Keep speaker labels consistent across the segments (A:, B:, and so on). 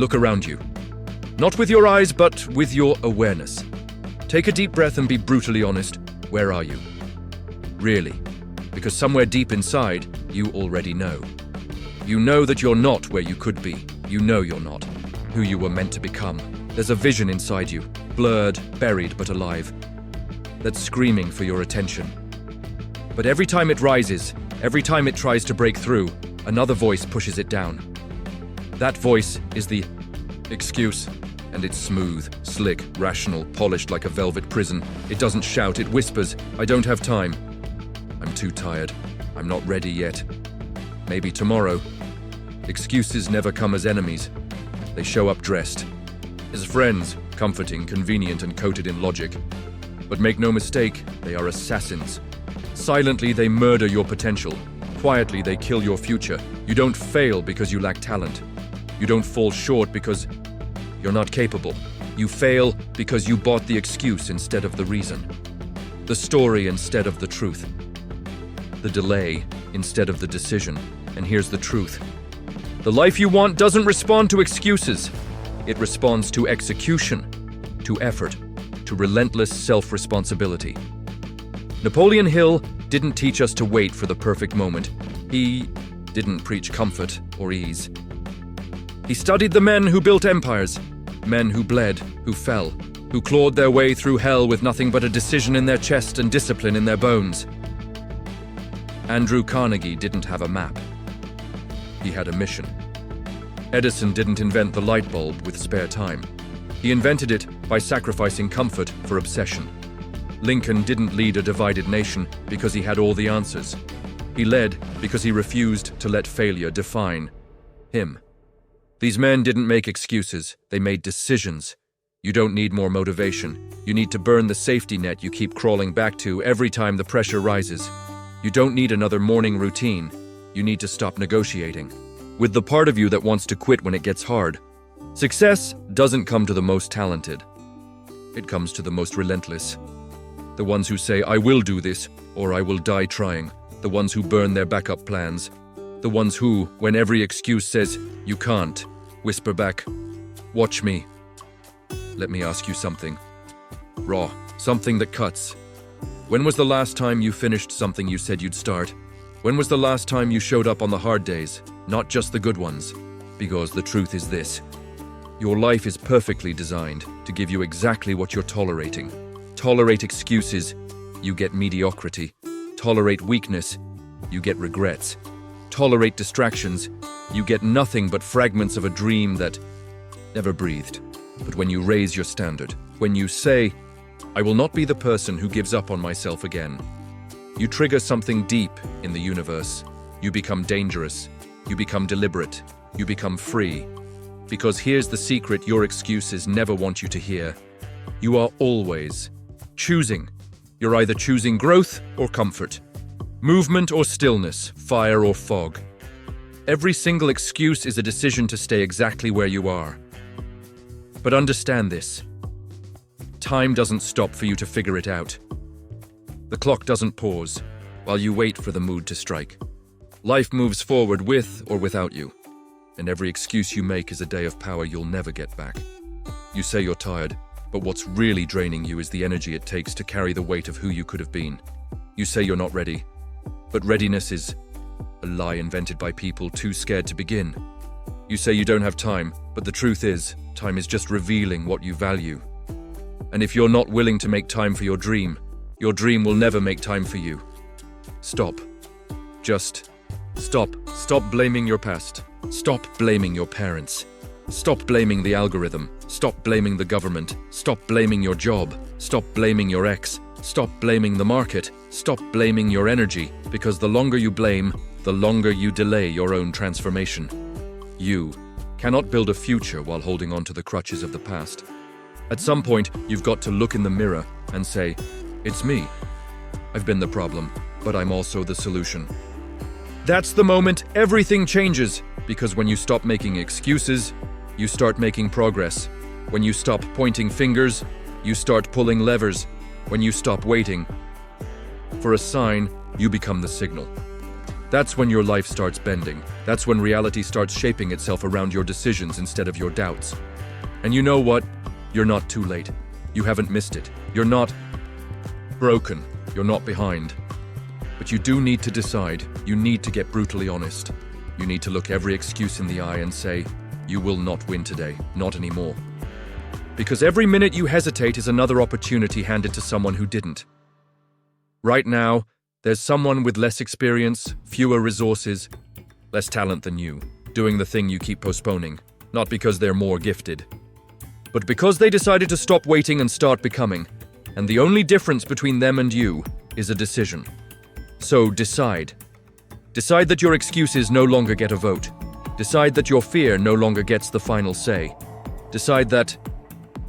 A: Look around you. Not with your eyes, but with your awareness. Take a deep breath and be brutally honest. Where are you? Really? Because somewhere deep inside, you already know. You know that you're not where you could be. You know you're not who you were meant to become. There's a vision inside you, blurred, buried, but alive, that's screaming for your attention. But every time it rises, every time it tries to break through, another voice pushes it down. That voice is the excuse, and it's smooth, slick, rational, polished like a velvet prison. It doesn't shout, it whispers, I don't have time. I'm too tired. I'm not ready yet. Maybe tomorrow. Excuses never come as enemies. They show up dressed as friends, comforting, convenient, and coated in logic. But make no mistake, they are assassins. Silently, they murder your potential. Quietly, they kill your future. You don't fail because you lack talent. You don't fall short because you're not capable. You fail because you bought the excuse instead of the reason. The story instead of the truth. The delay instead of the decision. And here's the truth. The life you want doesn't respond to excuses. It responds to execution, to effort, to relentless self-responsibility. Napoleon Hill didn't teach us to wait for the perfect moment. He didn't preach comfort or ease. He studied the men who built empires, men who bled, who fell, who clawed their way through hell with nothing but a decision in their chest and discipline in their bones. Andrew Carnegie didn't have a map. He had a mission. Edison didn't invent the light bulb with spare time. He invented it by sacrificing comfort for obsession. Lincoln didn't lead a divided nation because he had all the answers. He led because he refused to let failure define him. These men didn't make excuses, they made decisions. You don't need more motivation. You need to burn the safety net you keep crawling back to every time the pressure rises. You don't need another morning routine. You need to stop negotiating with the part of you that wants to quit when it gets hard. Success doesn't come to the most talented. It comes to the most relentless. The ones who say, I will do this, or I will die trying. The ones who burn their backup plans. The ones who, when every excuse says, you can't, whisper back, watch me. Let me ask you something. Raw, something that cuts. When was the last time you finished something you said you'd start? When was the last time you showed up on the hard days, not just the good ones? Because the truth is this. Your life is perfectly designed to give you exactly what you're tolerating. Tolerate excuses, you get mediocrity. Tolerate weakness, you get regrets. Tolerate distractions, you get nothing but fragments of a dream that never breathed. But when you raise your standard, when you say, I will not be the person who gives up on myself again, you trigger something deep in the universe. You become dangerous. You become deliberate. You become free. Because here's the secret your excuses never want you to hear. You are always choosing. You're either choosing growth or comfort, movement or stillness, fire or fog. Every single excuse is a decision to stay exactly where you are. But understand this. Time doesn't stop for you to figure it out. The clock doesn't pause while you wait for the mood to strike. Life moves forward with or without you, and every excuse you make is a day of power you'll never get back. You say you're tired, but what's really draining you is the energy it takes to carry the weight of who you could have been. You say you're not ready, but readiness is a lie invented by people too scared to begin. You say you don't have time, but the truth is, time is just revealing what you value. And if you're not willing to make time for your dream will never make time for you. Stop. Just stop. Stop blaming your past. Stop blaming your parents. Stop blaming the algorithm. Stop blaming the government. Stop blaming your job. Stop blaming your ex. Stop blaming the market. Stop blaming your energy, because the longer you blame, the longer you delay your own transformation. You cannot build a future while holding on to the crutches of the past. At some point, you've got to look in the mirror and say, it's me. I've been the problem, but I'm also the solution. That's the moment everything changes, because when you stop making excuses, you start making progress. When you stop pointing fingers, you start pulling levers. When you stop waiting for a sign, you become the signal. That's when your life starts bending. That's when reality starts shaping itself around your decisions instead of your doubts. And you know what? You're not too late. You haven't missed it. You're not broken. You're not behind. But you do need to decide. You need to get brutally honest. You need to look every excuse in the eye and say, you will not win today. Not anymore. Because every minute you hesitate is another opportunity handed to someone who didn't. Right now, there's someone with less experience, fewer resources, less talent than you, doing the thing you keep postponing, not because they're more gifted, but because they decided to stop waiting and start becoming. And the only difference between them and you is a decision. So decide. Decide that your excuses no longer get a vote. Decide that your fear no longer gets the final say. Decide that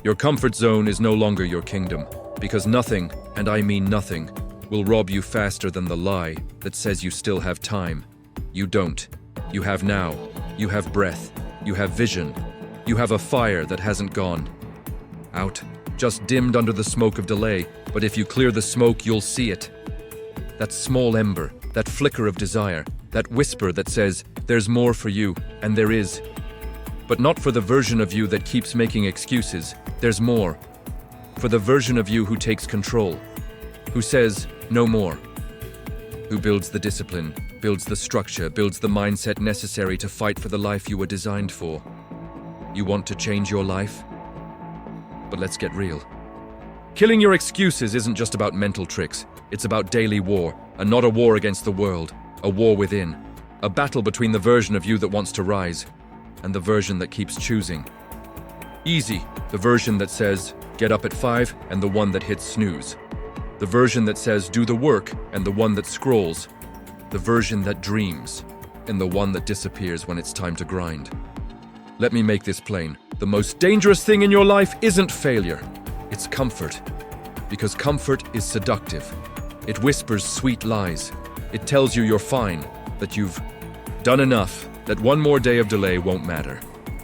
A: your comfort zone is no longer your kingdom, because nothing, and I mean nothing, will rob you faster than the lie that says you still have time. You don't. You have now. You have breath. You have vision. You have a fire that hasn't gone out, just dimmed under the smoke of delay, but if you clear the smoke, you'll see it. That small ember, that flicker of desire, that whisper that says, there's more for you, and there is. But not for the version of you that keeps making excuses. There's more. For the version of you who takes control, who says, no more. Who builds the discipline, builds the structure, builds the mindset necessary to fight for the life you were designed for. You want to change your life? But let's get real. Killing your excuses isn't just about mental tricks. It's about daily war, and not a war against the world, a war within. A battle between the version of you that wants to rise and the version that keeps choosing. Easy, the version that says, get up at 5, and the one that hits snooze. The version that says, do the work, and the one that scrolls. The version that dreams, and the one that disappears when it's time to grind. Let me make this plain. The most dangerous thing in your life isn't failure. It's comfort. Because comfort is seductive. It whispers sweet lies. It tells you you're fine, that you've done enough, that one more day of delay won't matter.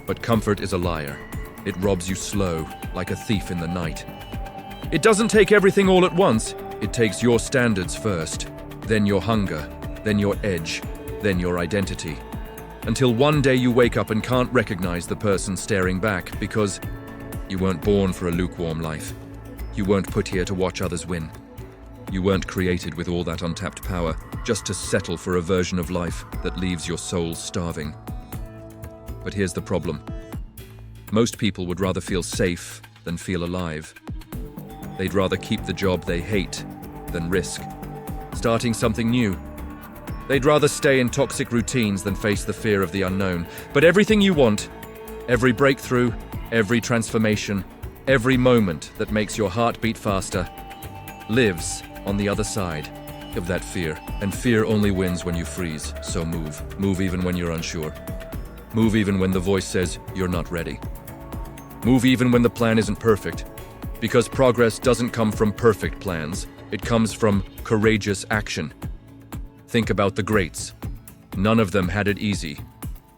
A: But comfort is a liar. It robs you slow, like a thief in the night. It doesn't take everything all at once. It takes your standards first, then your hunger, then your edge, then your identity. Until one day you wake up and can't recognize the person staring back because you weren't born for a lukewarm life. You weren't put here to watch others win. You weren't created with all that untapped power just to settle for a version of life that leaves your soul starving. But here's the problem. Most people would rather feel safe than feel alive. They'd rather keep the job they hate than risk starting something new. They'd rather stay in toxic routines than face the fear of the unknown. But everything you want, every breakthrough, every transformation, every moment that makes your heart beat faster, lives on the other side of that fear. And fear only wins when you freeze. So move. Move even when you're unsure. Move even when the voice says you're not ready. Move even when the plan isn't perfect. Because progress doesn't come from perfect plans. It comes from courageous action. Think about the greats. None of them had it easy.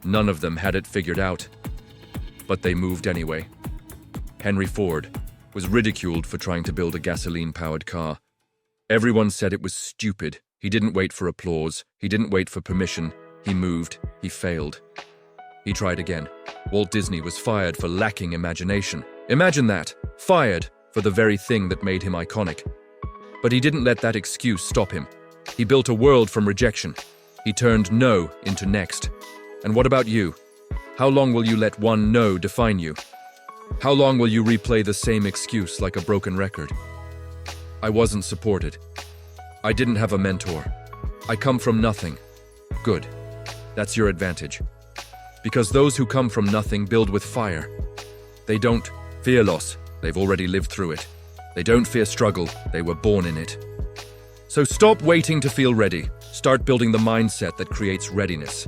A: None of them had it figured out. But they moved anyway. Henry Ford was ridiculed for trying to build a gasoline-powered car. Everyone said it was stupid. He didn't wait for applause. He didn't wait for permission. He moved. He failed. He tried again. Walt Disney was fired for lacking imagination. Imagine that. Fired for the very thing that made him iconic. But he didn't let that excuse stop him. He built a world from rejection. He turned no into next. And what about you? How long will you let one no define you? How long will you replay the same excuse like a broken record? I wasn't supported. I didn't have a mentor. I come from nothing. Good. That's your advantage. Because those who come from nothing build with fire. They don't fear loss. They've already lived through it. They don't fear struggle. They were born in it. So stop waiting to feel ready. Start building the mindset that creates readiness.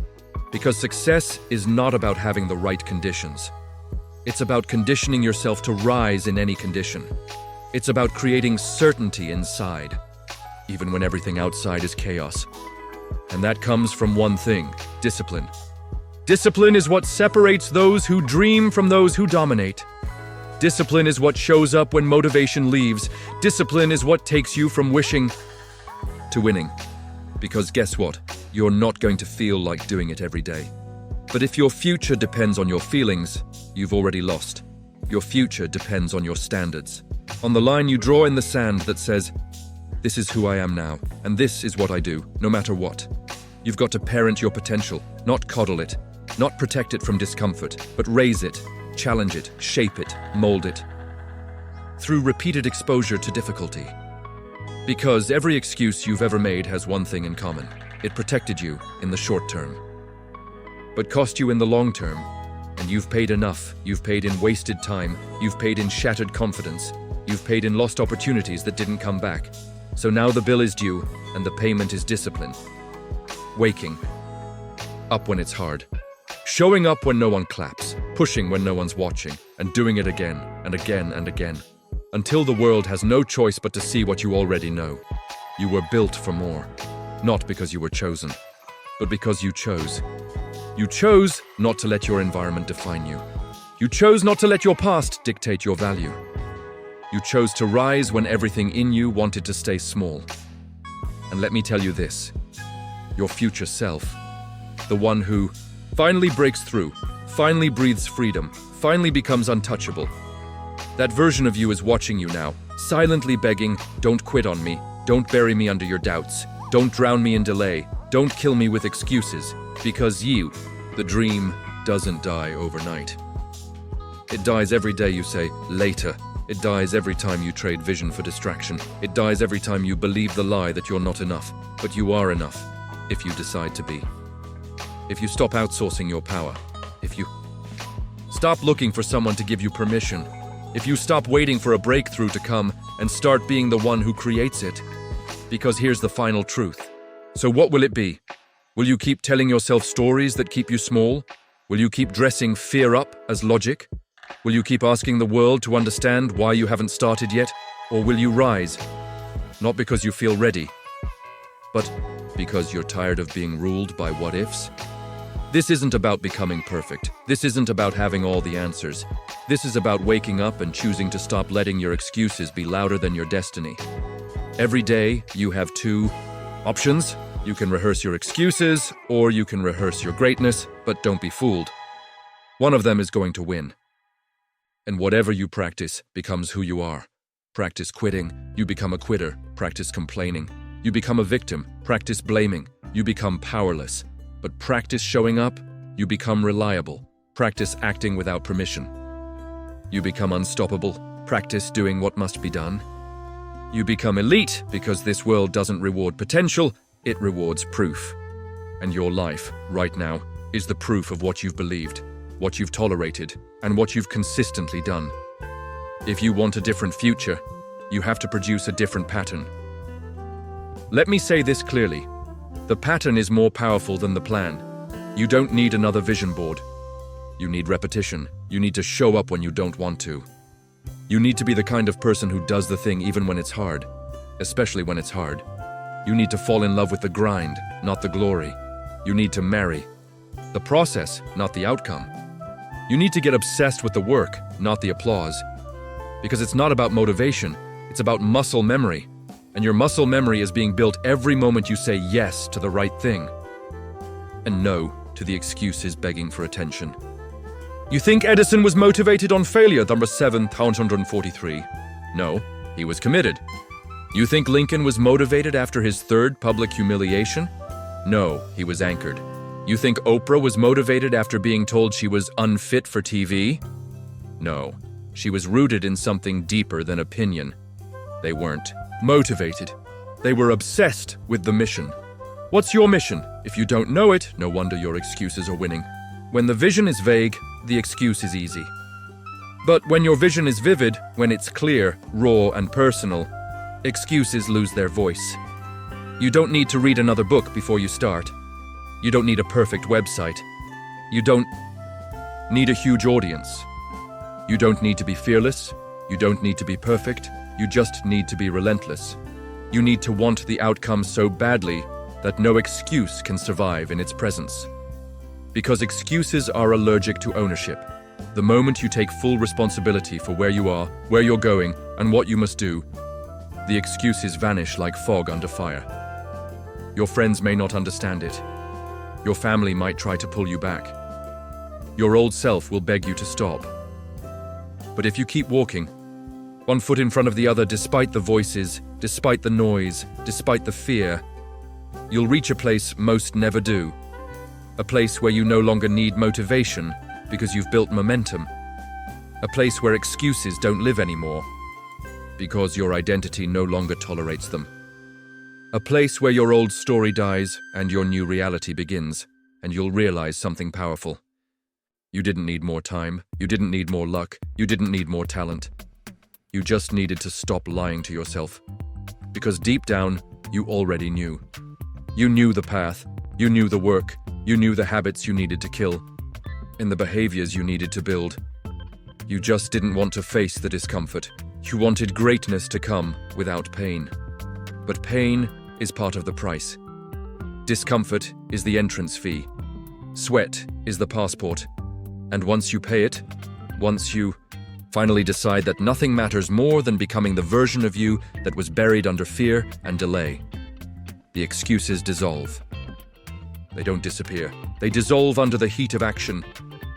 A: Because success is not about having the right conditions. It's about conditioning yourself to rise in any condition. It's about creating certainty inside, even when everything outside is chaos. And that comes from one thing: discipline. Discipline is what separates those who dream from those who dominate. Discipline is what shows up when motivation leaves. Discipline is what takes you from wishing to winning. Because guess what? you're not going to feel like doing it every day. But if your future depends on your feelings, you've already lost. Your future depends on your standards. On the line you draw in the sand that says, this is who I am now, and this is what I do, no matter what. You've got to parent your potential, not coddle it, not protect it from discomfort, but raise it, challenge it, shape it, mold it. Through repeated exposure to difficulty. Because every excuse you've ever made has one thing in common. It protected you in the short term, but cost you in the long term. And you've paid enough. You've paid in wasted time. You've paid in shattered confidence. You've paid in lost opportunities that didn't come back. So now the bill is due, and the payment is discipline. Waking up when it's hard. Showing up when no one claps. Pushing when no one's watching. And doing it again and again and again. Until the world has no choice but to see what you already know. You were built for more. Not because you were chosen, but because you chose. You chose not to let your environment define you. You chose not to let your past dictate your value. You chose to rise when everything in you wanted to stay small. And let me tell you this, your future self, the one who finally breaks through, finally breathes freedom, finally becomes untouchable. That version of you is watching you now, silently begging, don't quit on me, don't bury me under your doubts, don't drown me in delay, don't kill me with excuses, because you, the dream, doesn't die overnight. It dies every day you say, later. It dies every time you trade vision for distraction. It dies every time you believe the lie that you're not enough, but you are enough, if you decide to be. If you stop outsourcing your power, if you stop looking for someone to give you permission, if you stop waiting for a breakthrough to come and start being the one who creates it. Because here's the final truth. So what will it be? Will you keep telling yourself stories that keep you small? Will you keep dressing fear up as logic? Will you keep asking the world to understand why you haven't started yet? Or will you rise? Not because you feel ready, but because you're tired of being ruled by what-ifs? This isn't about becoming perfect. This isn't about having all the answers. This is about waking up and choosing to stop letting your excuses be louder than your destiny. Every day, you have two options. You can rehearse your excuses, or you can rehearse your greatness, but don't be fooled. One of them is going to win. And whatever you practice becomes who you are. Practice quitting, you become a quitter. Practice complaining, you become a victim. Practice blaming, you become powerless. But practice showing up, you become reliable. Practice acting without permission. You become unstoppable. Practice doing what must be done. You become elite because this world doesn't reward potential, it rewards proof. And your life, right now, is the proof of what you've believed, what you've tolerated, and what you've consistently done. If you want a different future, you have to produce a different pattern. Let me say this clearly. The pattern is more powerful than the plan. You don't need another vision board. You need repetition. You need to show up when you don't want to. You need to be the kind of person who does the thing even when it's hard, especially when it's hard. You need to fall in love with the grind, not the glory. You need to marry the process, not the outcome. You need to get obsessed with the work, not the applause. Because it's not about motivation, it's about muscle memory. And your muscle memory is being built every moment you say yes to the right thing and no to the excuses begging for attention. You think Edison was motivated on failure, number 743? No, he was committed. You think Lincoln was motivated after his third public humiliation? No, he was anchored. You think Oprah was motivated after being told she was unfit for TV? No, she was rooted in something deeper than opinion. They weren't motivated. They were obsessed with the mission. What's your mission? If you don't know it, no wonder your excuses are winning. When the vision is vague, the excuse is easy. But when your vision is vivid, when it's clear, raw, and personal, excuses lose their voice. You don't need to read another book before you start. You don't need a perfect website. You don't need a huge audience. You don't need to be fearless. You don't need to be perfect. You just need to be relentless. You need to want the outcome so badly that no excuse can survive in its presence. Because excuses are allergic to ownership. The moment you take full responsibility for where you are, where you're going, and what you must do, the excuses vanish like fog under fire. Your friends may not understand it. Your family might try to pull you back. Your old self will beg you to stop. But if you keep walking, one foot in front of the other, despite the voices, despite the noise, despite the fear, you'll reach a place most never do. A place where you no longer need motivation because you've built momentum. A place where excuses don't live anymore because your identity no longer tolerates them. A place where your old story dies and your new reality begins, and you'll realize something powerful. You didn't need more time, you didn't need more luck, you didn't need more talent. You just needed to stop lying to yourself. Because deep down, you already knew. You knew the path, you knew the work, you knew the habits you needed to kill, and the behaviors you needed to build. You just didn't want to face the discomfort. You wanted greatness to come without pain. But pain is part of the price. Discomfort is the entrance fee. Sweat is the passport. And once you pay it, once you finally decide that nothing matters more than becoming the version of you that was buried under fear and delay, the excuses dissolve. They don't disappear. They dissolve under the heat of action.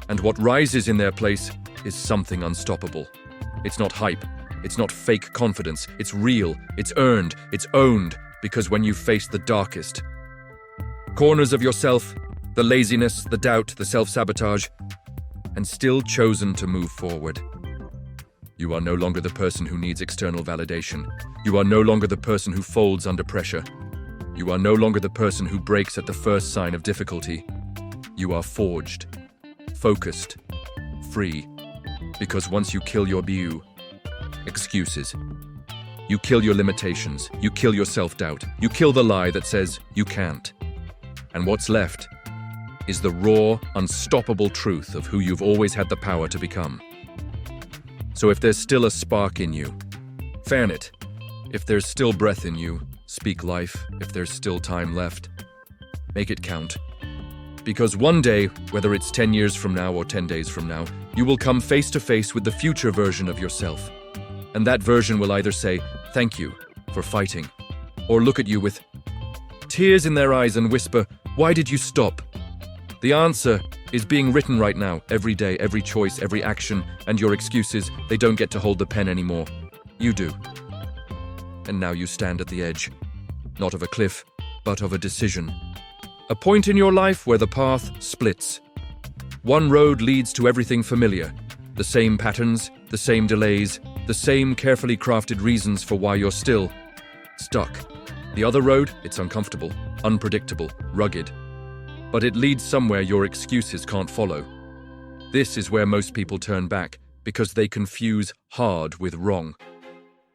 A: And what rises in their place is something unstoppable. It's not hype. It's not fake confidence. It's real. It's earned. It's owned. Because when you face the darkest corners of yourself, the laziness, the doubt, the self-sabotage, and still chosen to move forward, you are no longer the person who needs external validation. You are no longer the person who folds under pressure. You are no longer the person who breaks at the first sign of difficulty. You are forged, focused, free. Because once you kill your excuses, you kill your limitations, you kill your self-doubt, you kill the lie that says you can't. And what's left is the raw, unstoppable truth of who you've always had the power to become. So if there's still a spark in you, fan it. If there's still breath in you, speak life. If there's still time left, make it count. Because one day, whether it's 10 years from now or 10 days from now, you will come face to face with the future version of yourself. And that version will either say, "Thank you for fighting," or look at you with tears in their eyes and whisper, "Why did you stop?" The answer is being written right now, every day, every choice, every action, and your excuses, they don't get to hold the pen anymore. You do. And now you stand at the edge, not of a cliff, but of a decision. A point in your life where the path splits. One road leads to everything familiar, the same patterns, the same delays, the same carefully crafted reasons for why you're still stuck. The other road, it's uncomfortable, unpredictable, rugged. But it leads somewhere your excuses can't follow. This is where most people turn back, because they confuse hard with wrong.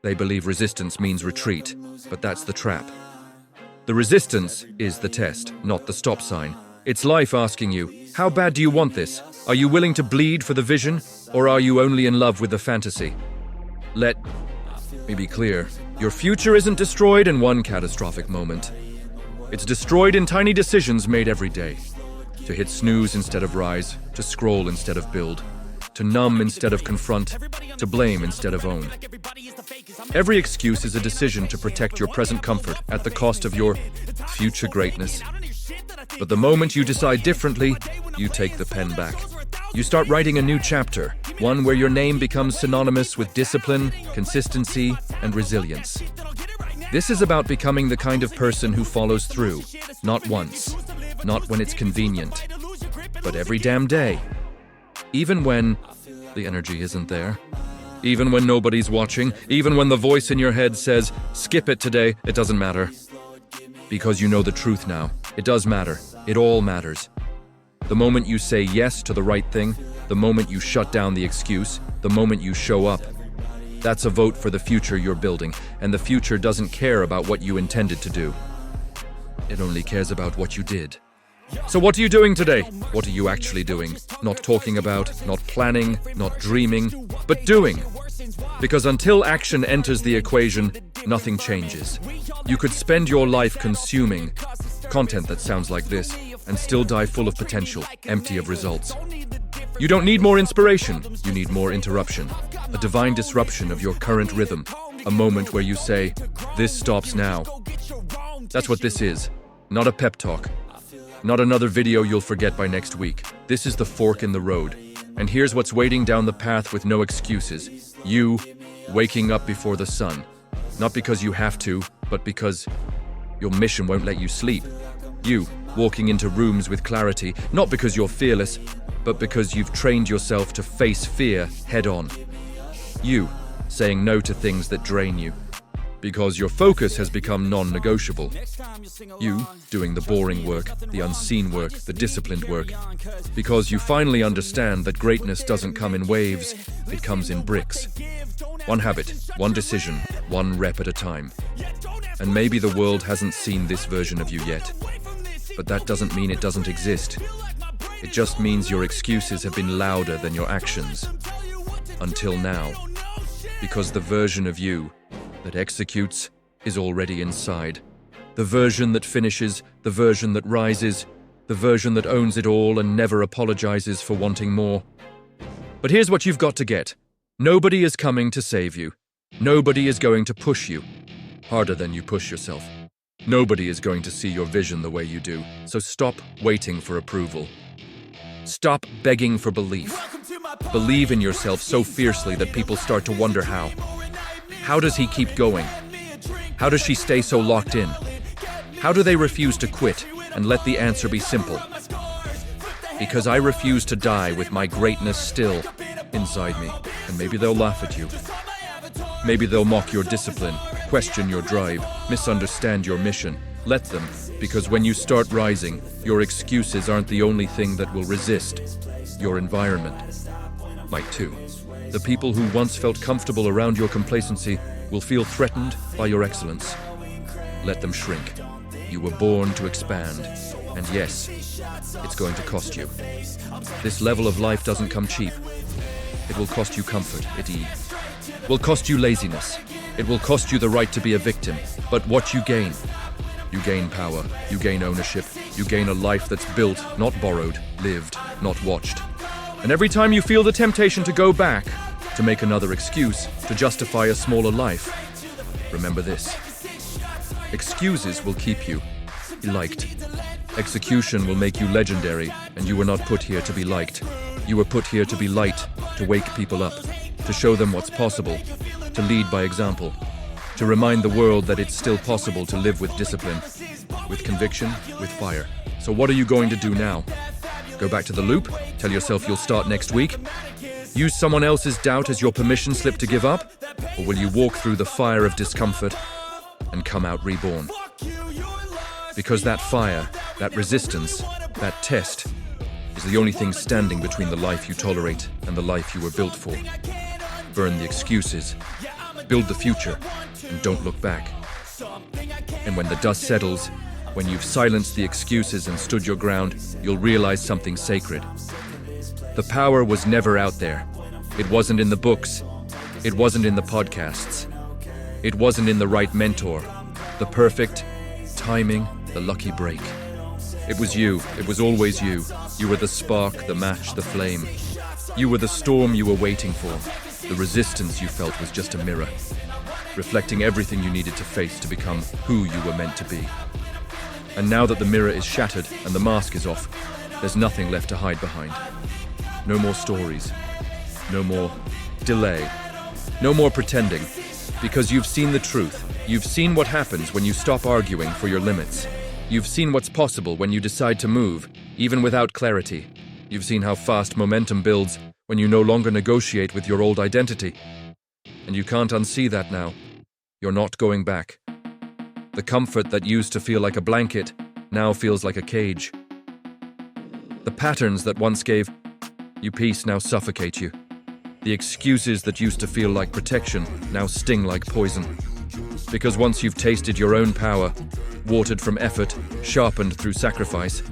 A: They believe resistance means retreat, but that's the trap. The resistance is the test, not the stop sign. It's life asking you, how bad do you want this? Are you willing to bleed for the vision, or are you only in love with the fantasy? Let me be clear. Your future isn't destroyed in one catastrophic moment. It's destroyed in tiny decisions made every day. To hit snooze instead of rise, to scroll instead of build, to numb instead of confront, to blame instead of own. Every excuse is a decision to protect your present comfort at the cost of your future greatness. But the moment you decide differently, you take the pen back. You start writing a new chapter, one where your name becomes synonymous with discipline, consistency, and resilience. This is about becoming the kind of person who follows through, not once, not when it's convenient, but every damn day. Even when the energy isn't there, even when nobody's watching, even when the voice in your head says, "Skip it today, it doesn't matter." Because you know the truth now. It does matter. It all matters. The moment you say yes to the right thing, the moment you shut down the excuse, the moment you show up, that's a vote for the future you're building, and the future doesn't care about what you intended to do. It only cares about what you did. So what are you doing today? What are you actually doing? Not talking about, not planning, not dreaming, but doing. Because until action enters the equation, nothing changes. You could spend your life consuming content that sounds like this and still die full of potential, empty of results. You don't need more inspiration, you need more interruption. A divine disruption of your current rhythm. A moment where you say, "This stops now." That's what this is. Not a pep talk. Not another video you'll forget by next week. This is the fork in the road. And here's what's waiting down the path with no excuses. You waking up before the sun. Not because you have to, but because your mission won't let you sleep. You walking into rooms with clarity, not because you're fearless, but because you've trained yourself to face fear head on. You saying no to things that drain you, because your focus has become non-negotiable. You doing the boring work, the unseen work, the disciplined work, because you finally understand that greatness doesn't come in waves, it comes in bricks. One habit, one decision, one rep at a time. And maybe the world hasn't seen this version of you yet, but that doesn't mean it doesn't exist. It just means your excuses have been louder than your actions. Until now. Because the version of you that executes is already inside. The version that finishes, the version that rises, the version that owns it all and never apologizes for wanting more. But here's what you've got to get. Nobody is coming to save you. Nobody is going to push you harder than you push yourself. Nobody is going to see your vision the way you do. So stop waiting for approval. Stop begging for belief. Believe in yourself so fiercely that people start to wonder how. How does he keep going? How does she stay so locked in? How do they refuse to quit and let the answer be simple? Because I refuse to die with my greatness still inside me. And maybe they'll laugh at you. Maybe they'll mock your discipline, question your drive, misunderstand your mission. Let them, because when you start rising, your excuses aren't the only thing that will resist. Your environment might too. The people who once felt comfortable around your complacency will feel threatened by your excellence. Let them shrink. You were born to expand. And yes, it's going to cost you. This level of life doesn't come cheap. It will cost you comfort, it will cost you laziness. It will cost you the right to be a victim. But what you gain power, you gain ownership, you gain a life that's built, not borrowed, lived, not watched. And every time you feel the temptation to go back, to make another excuse, to justify a smaller life, remember this. Excuses will keep you liked. Execution will make you legendary, and you were not put here to be liked. You were put here to be light, to wake people up, to show them what's possible, to lead by example, to remind the world that it's still possible to live with discipline, with conviction, with fire. So what are you going to do now? Go back to the loop? Tell yourself you'll start next week? Use someone else's doubt as your permission slip to give up? Or will you walk through the fire of discomfort and come out reborn? Because that fire, that resistance, that test is the only thing standing between the life you tolerate and the life you were built for. Burn the excuses, build the future, and don't look back. And when the dust settles, when you've silenced the excuses and stood your ground, you'll realize something sacred. The power was never out there. It wasn't in the books. It wasn't in the podcasts. It wasn't in the right mentor, the perfect timing, the lucky break. It was you. It was always you. You were the spark, the match, the flame. You were the storm you were waiting for. The resistance you felt was just a mirror, reflecting everything you needed to face to become who you were meant to be. And now that the mirror is shattered and the mask is off, there's nothing left to hide behind. No more stories. No more delay. No more pretending. Because you've seen the truth. You've seen what happens when you stop arguing for your limits. You've seen what's possible when you decide to move, even without clarity. You've seen how fast momentum builds when you no longer negotiate with your old identity. And you can't unsee that now. You're not going back. The comfort that used to feel like a blanket now feels like a cage. The patterns that once gave you peace now suffocate you. The excuses that used to feel like protection now sting like poison. Because once you've tasted your own power, watered from effort, sharpened through sacrifice,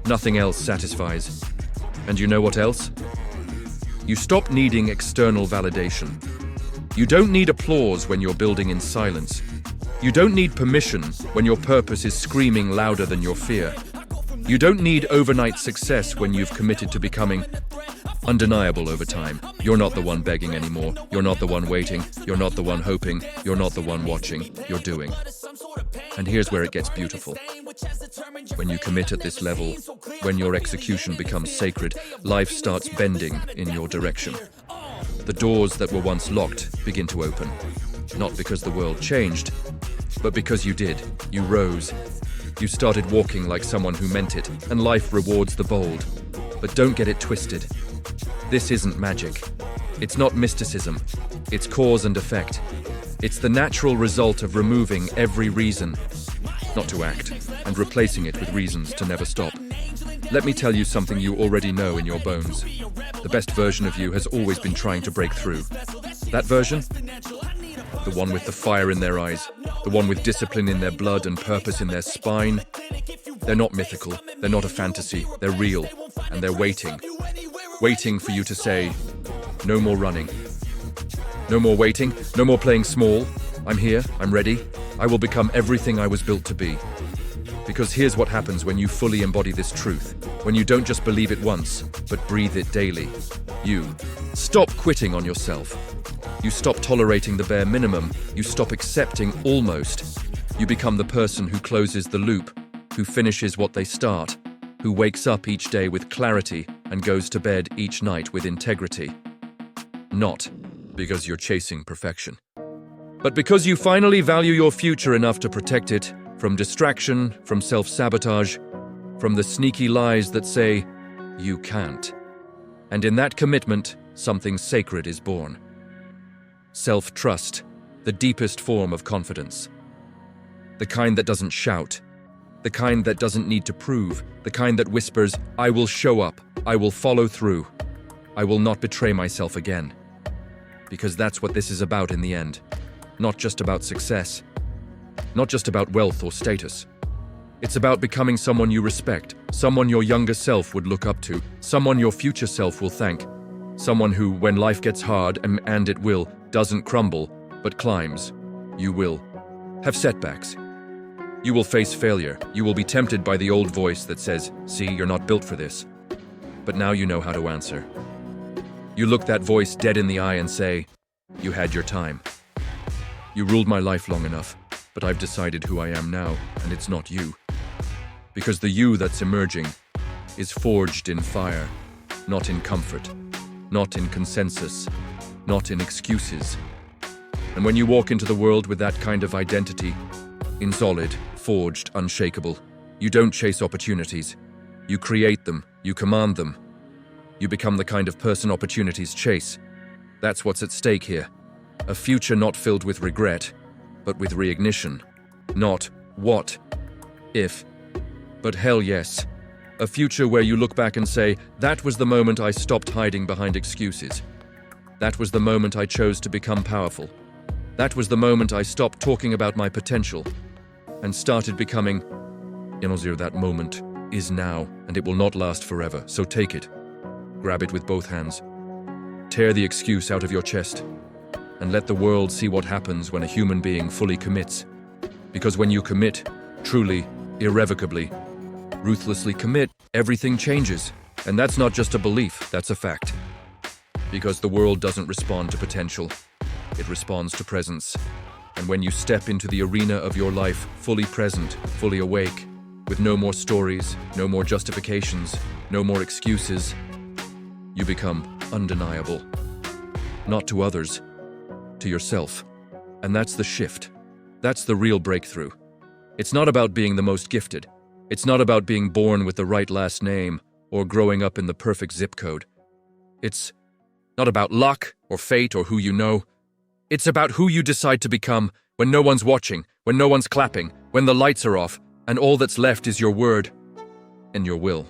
A: nothing else satisfies. And you know what else? You stop needing external validation. You don't need applause when you're building in silence. You don't need permission when your purpose is screaming louder than your fear. You don't need overnight success when you've committed to becoming undeniable over time. You're not the one begging anymore. You're not the one waiting. You're not the one hoping. You're not the one watching. You're doing. And here's where it gets beautiful. When you commit at this level, when your execution becomes sacred, life starts bending in your direction. The doors that were once locked begin to open. Not because the world changed, but because you did. You rose. You started walking like someone who meant it, and life rewards the bold. But don't get it twisted. This isn't magic. It's not mysticism. It's cause and effect. It's the natural result of removing every reason not to act and replacing it with reasons to never stop. Let me tell you something you already know in your bones. The best version of you has always been trying to break through. That version? The one with the fire in their eyes, the one with discipline in their blood and purpose in their spine. They're not mythical, they're not a fantasy, they're real, and they're waiting. Waiting for you to say, no more running. No more waiting, no more playing small. I'm here, I'm ready. I will become everything I was built to be. Because here's what happens when you fully embody this truth. When you don't just believe it once, but breathe it daily. You stop quitting on yourself. You stop tolerating the bare minimum. You stop accepting almost. You become the person who closes the loop, who finishes what they start, who wakes up each day with clarity and goes to bed each night with integrity. Not because you're chasing perfection, but because you finally value your future enough to protect it from distraction, from self-sabotage, from the sneaky lies that say, you can't. And in that commitment, something sacred is born. Self-trust, the deepest form of confidence. The kind that doesn't shout, the kind that doesn't need to prove, the kind that whispers, I will show up, I will follow through, I will not betray myself again. Because that's what this is about in the end. Not just about success, not just about wealth or status. It's about becoming someone you respect, someone your younger self would look up to, someone your future self will thank, someone who, when life gets hard, and it will, doesn't crumble, but climbs. You will have setbacks. You will face failure. You will be tempted by the old voice that says, see, you're not built for this. But now you know how to answer. You look that voice dead in the eye and say, you had your time. You ruled my life long enough, but I've decided who I am now, and it's not you. Because the you that's emerging is forged in fire, not in comfort, not in consensus, not in excuses. And when you walk into the world with that kind of identity, in solid, forged, unshakable, you don't chase opportunities. You create them, you command them. You become the kind of person opportunities chase. That's what's at stake here. A future not filled with regret, but with reignition. Not what, if, but hell yes. A future where you look back and say, that was the moment I stopped hiding behind excuses. That was the moment I chose to become powerful. That was the moment I stopped talking about my potential and started becoming. That moment is now, and it will not last forever, so take it. Grab it with both hands. Tear the excuse out of your chest, and let the world see what happens when a human being fully commits. Because when you commit, truly, irrevocably, ruthlessly commit, everything changes. And that's not just a belief, that's a fact. Because the world doesn't respond to potential, it responds to presence. And when you step into the arena of your life, fully present, fully awake, with no more stories, no more justifications, no more excuses, you become undeniable. Not to others, to yourself. And that's the shift. That's the real breakthrough. It's not about being the most gifted. It's not about being born with the right last name or growing up in the perfect zip code. It's not about luck or fate or who you know. It's about who you decide to become when no one's watching, when no one's clapping, when the lights are off, and all that's left is your word and your will.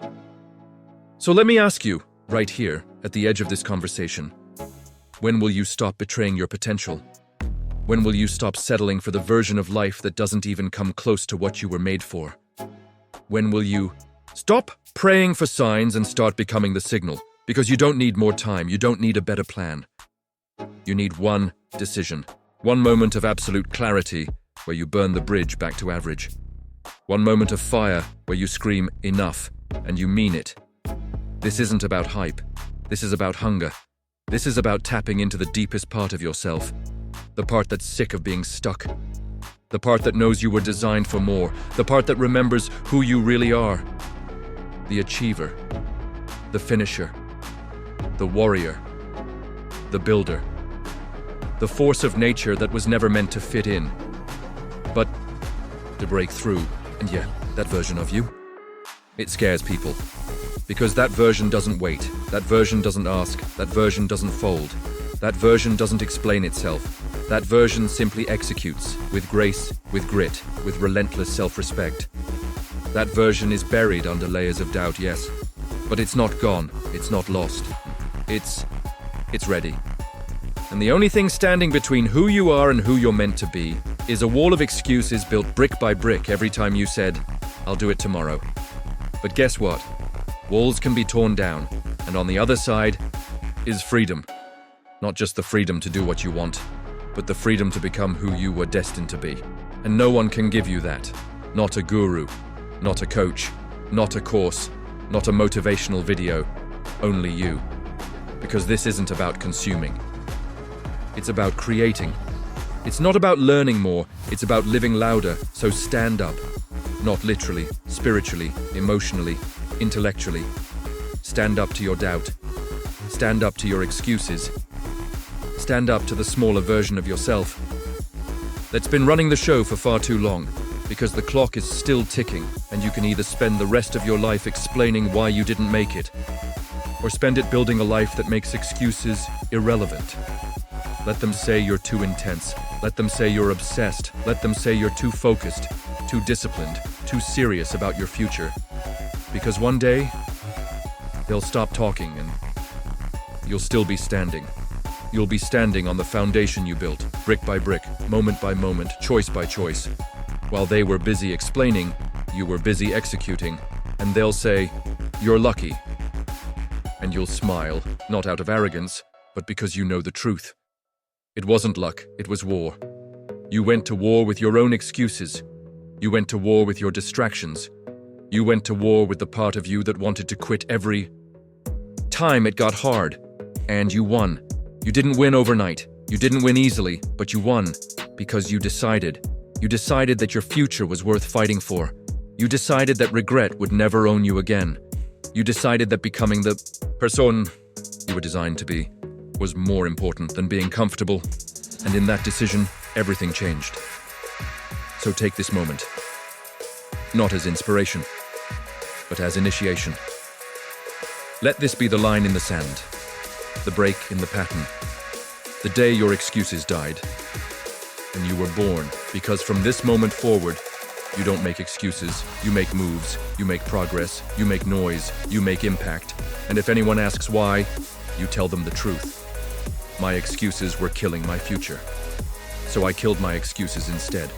A: So let me ask you, right here, at the edge of this conversation, when will you stop betraying your potential? When will you stop settling for the version of life that doesn't even come close to what you were made for? When will you stop praying for signs and start becoming the signal? Because you don't need more time, you don't need a better plan. You need one decision, one moment of absolute clarity where you burn the bridge back to average. One moment of fire where you scream, enough, and you mean it. This isn't about hype. This is about hunger. This is about tapping into the deepest part of yourself, the part that's sick of being stuck, The part that knows you were designed for more. The part that remembers who you really are. The achiever. The finisher. The warrior. The builder. The force of nature that was never meant to fit in, but to break through. And yeah, that version of you, it scares people. Because that version doesn't wait, that version doesn't ask, that version doesn't fold, that version doesn't explain itself. That version simply executes, with grace, with grit, with relentless self-respect. That version is buried under layers of doubt, yes, but it's not gone, it's not lost. It's ready. And the only thing standing between who you are and who you're meant to be is a wall of excuses built brick by brick every time you said, "I'll do it tomorrow." But guess what? Walls can be torn down, and on the other side is freedom. Not just the freedom to do what you want, but the freedom to become who you were destined to be. And no one can give you that. Not a guru, not a coach, not a course, not a motivational video. Only you. Because this isn't about consuming. It's about creating. It's not about learning more, it's about living louder, so stand up. Not literally, spiritually, emotionally, intellectually. Stand up to your doubt. Stand up to your excuses. Stand up to the smaller version of yourself that's been running the show for far too long, because the clock is still ticking, and you can either spend the rest of your life explaining why you didn't make it, or spend it building a life that makes excuses irrelevant. Let them say you're too intense. Let them say you're obsessed. Let them say you're too focused, too disciplined, too serious about your future. Because one day, they'll stop talking and you'll still be standing. You'll be standing on the foundation you built, brick by brick, moment by moment, choice by choice. While they were busy explaining, you were busy executing, and they'll say, "You're lucky." And you'll smile, not out of arrogance, but because you know the truth. It wasn't luck, it was war. You went to war with your own excuses. You went to war with your distractions. You went to war with the part of you that wanted to quit every time it got hard. And you won. You didn't win overnight. You didn't win easily, but you won because you decided. You decided that your future was worth fighting for. You decided that regret would never own you again. You decided that becoming the person you were designed to be was more important than being comfortable. And in that decision, everything changed. So take this moment, not as inspiration, but as initiation. Let this be the line in the sand, the break in the pattern, the day your excuses died, and you were born, because from this moment forward, you don't make excuses, you make moves, you make progress, you make noise, you make impact, and if anyone asks why, you tell them the truth. My excuses were killing my future, so I killed my excuses instead.